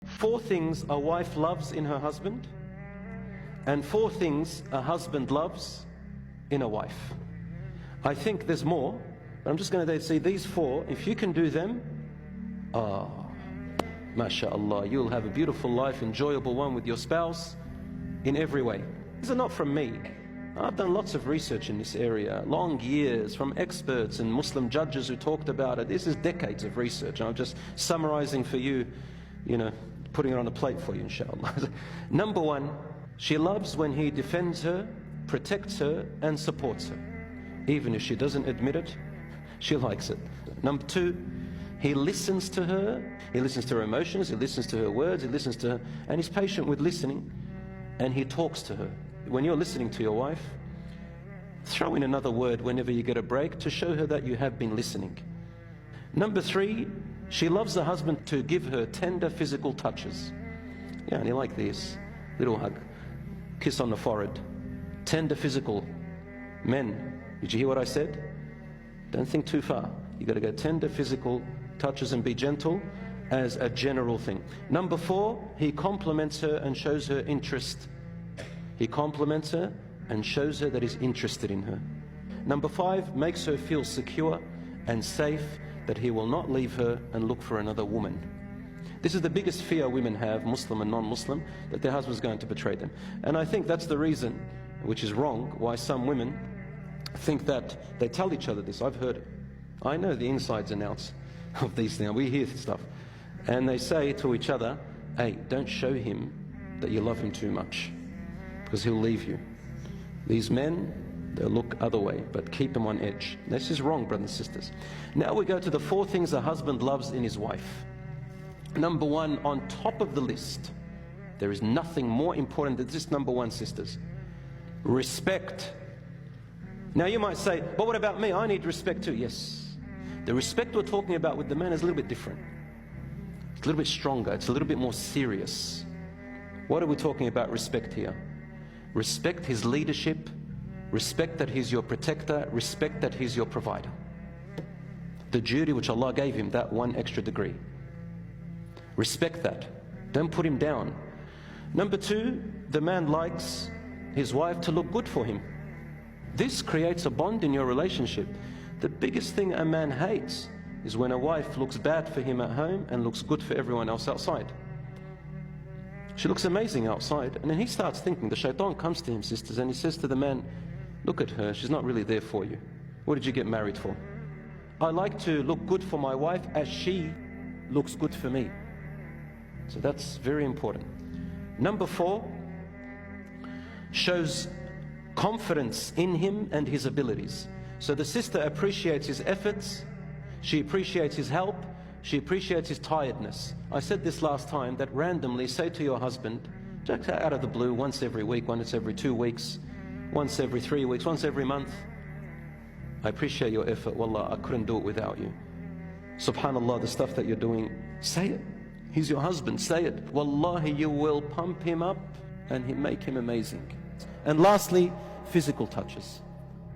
4 things a wife loves in her husband, and 4 things a husband loves in a wife. I think there's more, but I'm just going to say these 4. If you can do them, mashallah, you'll have a beautiful life, enjoyable one with your spouse in every way. These are not from me. I've done lots of research in this area, long years, from experts and Muslim judges who talked about it. This is decades of research. I'm just summarizing for you, putting it on a plate for you, inshallah. Number 1, she loves when he defends her, protects her, and supports her. Even if she doesn't admit it, she likes it. Number 2, he listens to her. He listens to her emotions, he listens to her words, he listens to her, and he's patient with listening, and he talks to her. When you're listening to your wife, throw in another word whenever you get a break to show her that you have been listening. Number 3, she loves the husband to give her tender physical touches. Yeah, and you like this. Little hug, kiss on the forehead, tender physical. Men, did you hear what I said? Don't think too far. You got to go tender physical touches and be gentle as a general thing. Number 4, he compliments her and shows her interest. He compliments her and shows her that he's interested in her. Number 5, makes her feel secure and safe, that he will not leave her and look for another woman. This is the biggest fear women have, Muslim and non-Muslim, that their husband's going to betray them. And I think that's the reason, which is wrong, why some women think that they tell each other this. I've heard it. I know the insides and outs of these things. We hear stuff. And they say to each other, hey, don't show him that you love him too much, because he'll leave you. These men, they'll look other way, but keep them on edge. This is wrong, brothers and sisters. Now we go to the 4 things a husband loves in his wife. Number 1, on top of the list, there is nothing more important than this. Number 1, sisters, respect. Now you might say, but what about me? I need respect too. Yes, the respect we're talking about with the man is a little bit different. It's a little bit stronger, it's a little bit more serious. What are we talking about respect here? Respect his leadership, respect that he's your protector, respect that he's your provider. The duty which Allah gave him, that 1 extra degree. Respect that. Don't put him down. Number 2, the man likes his wife to look good for him. This creates a bond in your relationship. The biggest thing a man hates is when a wife looks bad for him at home and looks good for everyone else outside. She looks amazing outside, and then he starts thinking, the shaitan comes to him, sisters, and he says to the man, look at her, she's not really there for you. What did you get married for? I like to look good for my wife as she looks good for me. So that's very important. Number 4, shows confidence in him and his abilities. So the sister appreciates his efforts, she appreciates his help, she appreciates his tiredness. I said this last time, that randomly say to your husband, just out of the blue, once every week, once every 2 weeks, once every 3 weeks, once every month, I appreciate your effort, wallah, I couldn't do it without you. Subhanallah, the stuff that you're doing, say it. He's your husband, say it. Wallahi, you will pump him up and make him amazing. And lastly, physical touches.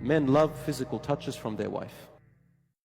Men love physical touches from their wife.